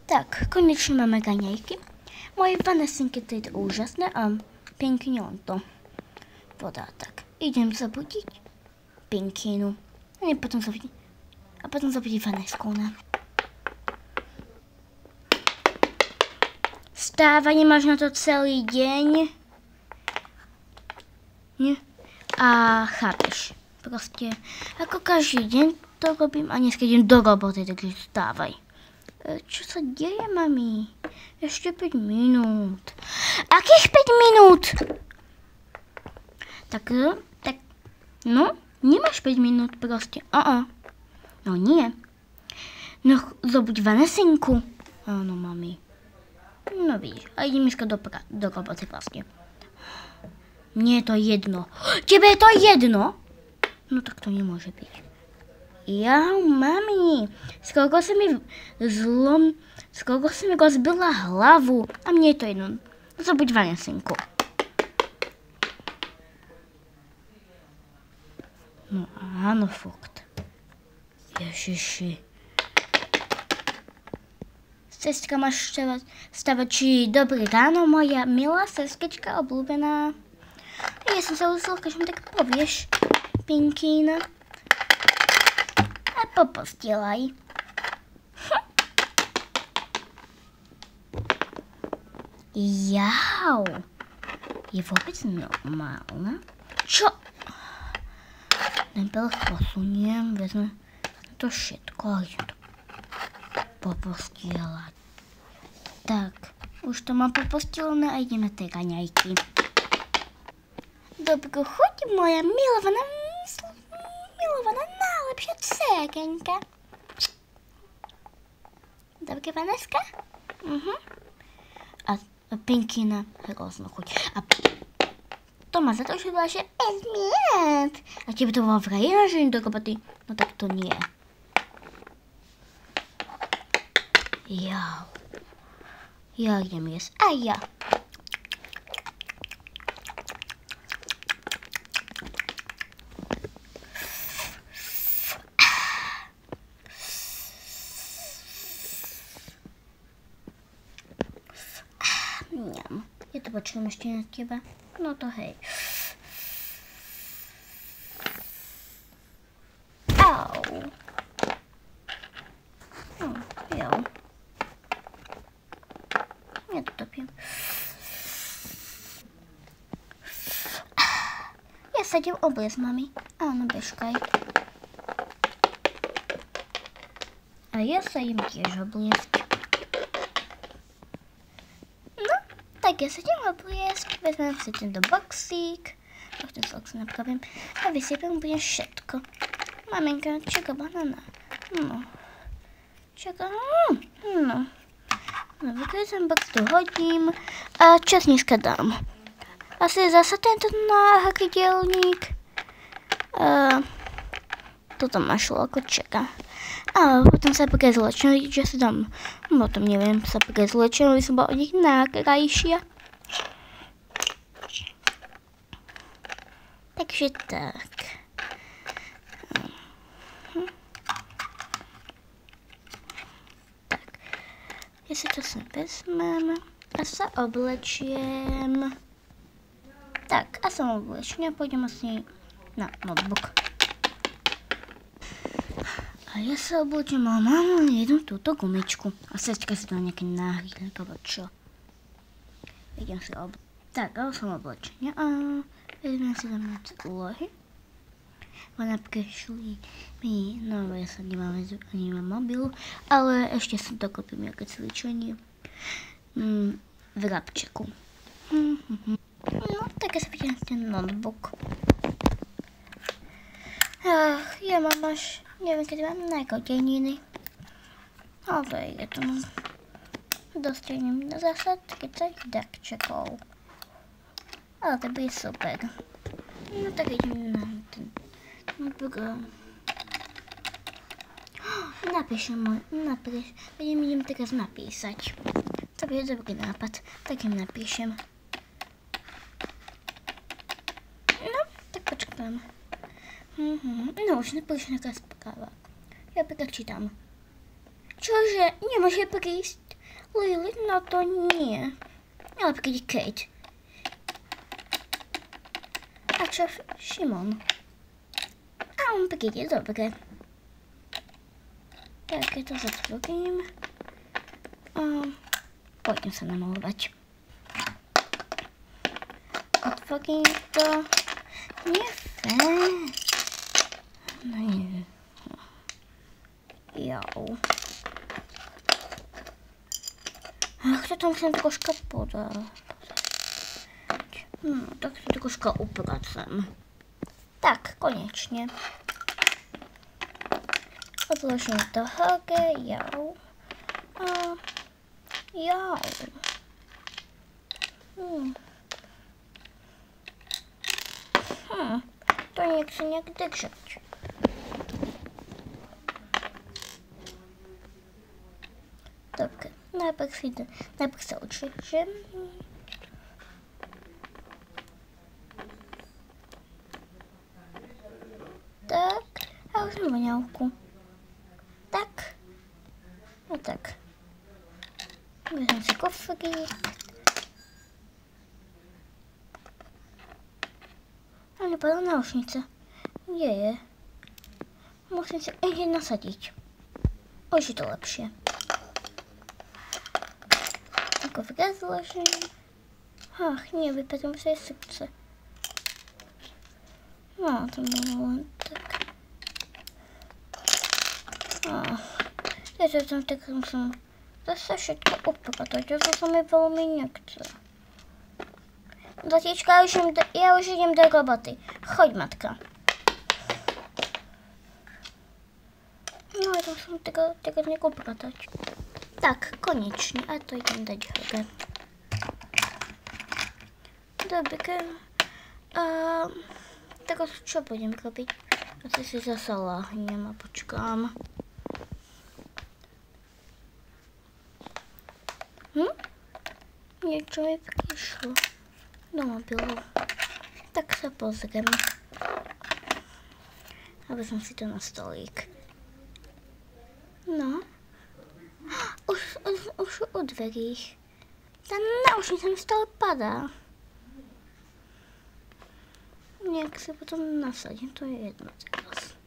Tak, konečne máme raňajky. Moje Vanesinky to je úžasné a Pinkine on to podá tak. Idem zabudiť Pinkinu. A potom zabudiť Vanesku. Stáva, nemáš na to celý deň. Nie? A chápeš. Proste, ako každý deň to robím a dneska idem do roboty, takže stávaj. Čo sa deje, mami? Ešte 5 minút. Akých 5 minút? Tak, no, nemáš 5 minút proste. No nie. No, zobuď Vanesinku. Áno, mami. No vidíš, a idem dneska do roboty vlastne. Mne je to jedno. Tebe je to jedno? No tak to nemôže byť. Mami, skoro si mi rozbila hlavu a mne je to jedno. Zobuď Vanesinku. No áno, fakt. Ježiši. Sestka, máš stavať, či dobrý ráno, moja milá sestrička obľúbená. Ja som sa usilka, že mi tak povieš, Pinkina. A popostielaj. Jau. Je vôbec normálna? Čo? Najprv posuniem, vezmem to všetko a idem to popostielať. Tak, už to mám popostielené a ideme tie raňajky. Dobrú chuť, moja milovaná najlepšia dcerenka. Dobre, Vaneska? A Pinkina hroznú chuť. A to ma zatočila, že 5 minút. A tebe to bolo vraj že do roboty? No tak to nie. Ja idem jesť. A ja. Ja to počkám ešte na teba. No to hej. Au. Jo. Ja to topím. Ja sa idem obliecť, mami. Áno, bežkaj. A ja sa idem tiež obliecť. Tak ja sa idem obliecť, vezmem si tento boxík, ten box napravím a vysypem úplne všetko. Maminka, čaká banana. No. Čaká, no. No, vykrycem box, to hodím a čas dneska dám. Asi zase tento náhrdelník. Toto ma šlo ako čaká. A potom sa prezlečím, že si dám, potom neviem, sa prezlečím, aby som bola od nich najkrajšia. Takže tak. Tak. Ja si to sem vezmem a sa oblečiem. Tak, a som oblečená, pôjdem asi na notebook. A ja sa oblečím a mám jednu túto gumičku. A sestka si dá nejaký náhľadník, alebo čo. Idem si tak, ale som oblečená a vezmem si tam nejaké úlohy. Ona prišli mi, no ja sa nemám mobil, ale ešte som dokopím nejaké cvičenie v lapčeku. No, tak ja sa vidím na ten notebook. Ja mám až, neviem, keď mám narodeniny. Ale to je to mám. Dostanem na zásad 30 darčekov. Ale to bude super. No tak idem na ten program. Idem teraz napísať. To bude dobrý nápad, tak im napíšem. No, tak počkám. No, už nepríšla nejaká správa. Ja prečítam. Čože, nemôže prísť? Lily, no to nie. Ale kiedy Kate. A čo Šimon? A on príde, dobre. Tak, ja to zatvorím. Poďme sa namalovať. Otvorím to. Nie fér. No nie. Jau. Ach, to tam musím troška podať. No, tak to troška upracem. Tak, konečne. Odložím to hore, jau. Jau. To nechce nejak držať. Dobre, najprv sa odšežem. Tak, a už mám voňavku. Tak, no tak. Vezmem si kofrík. A nepadla náušnica. Kde je? Musím sa ešte nasadiť. Už je to lepšie. Kofrík zložím. Ach, nie, vypadám sa aj srdce. No, to bolo len tak. Ja to tam tak musím zase všetko upratať, to sa mi veľmi nechce. Zatička, ja už idem do roboty. Choď, matka. No, ja to musím teraz nejak upratať. Tak, konečne, a to idem dať hore. Dobre. Teraz čo budem robiť? Asi si zase láhnem a počkám. Niečo mi prišlo do mobilu. Tak sa pozriem. A vezmem si to na stolík. No. Už u dverí. Tá náušnica mi stále padá. Nejak sa potom nasadím, to je jedno teraz.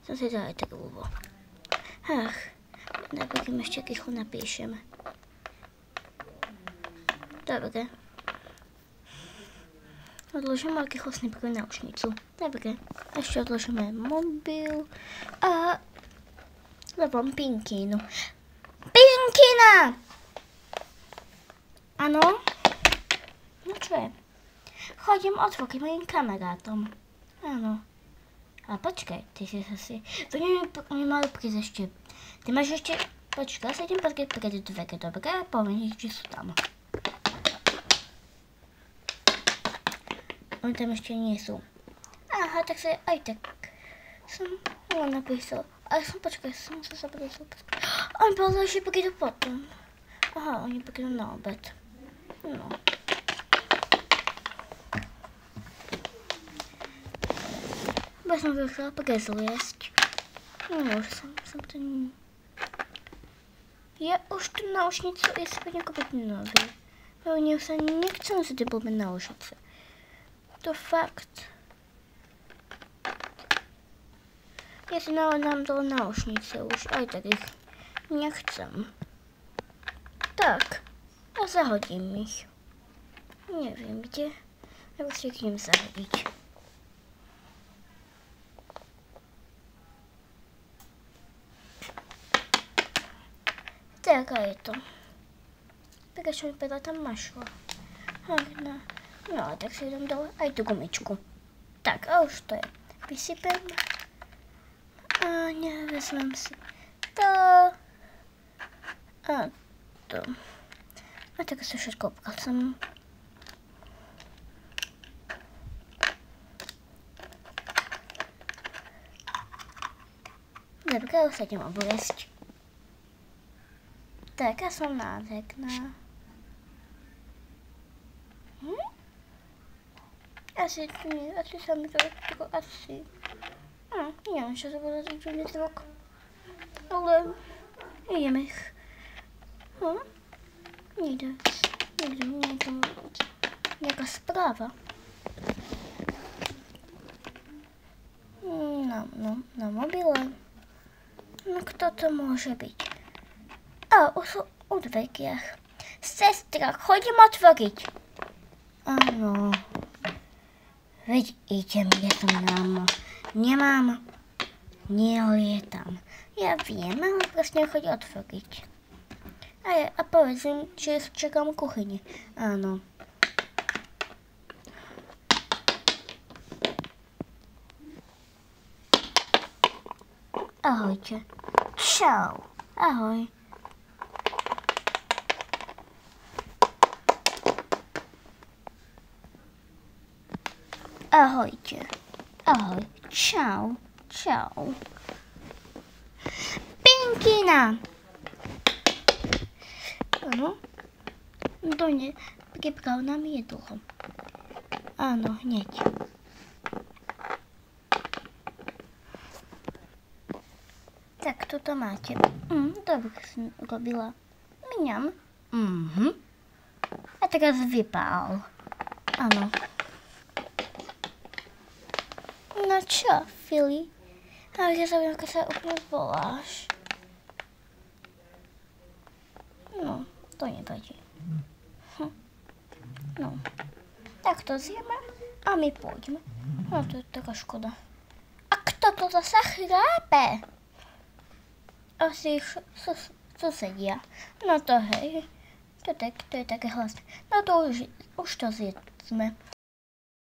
Som si dala aj tak ľúbo. Ach, napríklad ešte rýchlo napíšem. Dobre. Odložím rýchlostne prvú náušnicu. Dobre. Ešte odložíme mobil. A zavolám Pinkinu. Pinkina! Áno? No čo je? Chodím otvoriť mojim kamarátom. Áno. Ale počkaj, ty si zase... To nie malo prísť ešte. Ty máš ešte... Počkaj, sa idem pozrieť pred dvere, dobre? A poviem, či sú tam. Oni tam ešte nie sú. Aha, tak sa aj tak... Som len napísal. Ale počkaj, som sa zabudol. Oni povedali, že prídu potom. Aha, oni prídu na obed. No. Bo som chcela prezliesť. No, už som to... Ja už tú náušnicu si budem kúpiť nový. Lebo sa nechcem si tie blbé náušnice. To fakt. Ja si naladám do náušnice už, aj tak ich nechcem. Tak, a zahodím ich. Neviem kde, lebo si ich idem zahodiť. Tak, a je to. Tak čo mi povedala tam mašla. No, tak si idem dole aj tú gumičku. Tak, a už to je. Vysypem. A nevezmem si to. A to. A tak sa všetko opracem. Dobre, už sa idem obliesť. Tak, ja som nádherná. Asi sa mi to asi... Neviem, čo sa bude taký zvuk. Ale ideme ich. Nikde nejaká správa. Na mobile. No kto to môže byť? Už sú u dverkiach. Sestra, chodím otvoriť. Áno. Veď idem, ja som nemám, nelietam. Ja viem, ale presne chodí otvoriť. A povedz im, že čakám v kuchyni. Áno. Ahojte. Čau. Ahoj. Ahojte. Ahoj. Čau. Čau. Pinkina. Áno. To nie. Pripráv nám jedlo. Áno, hneď. Tak, toto máte. Dobre som robila. Mňam. A teraz vypál. Áno. No čo, Fili? Ale ja zaviem, ako sa úplne voláš. No, to nevadí. No, tak to zjeme a my pôjdeme. No, to je taká škoda. A kto to zase chrápe? Asi susedia. No to hej. To je také hlasné. No to už to zjedzme.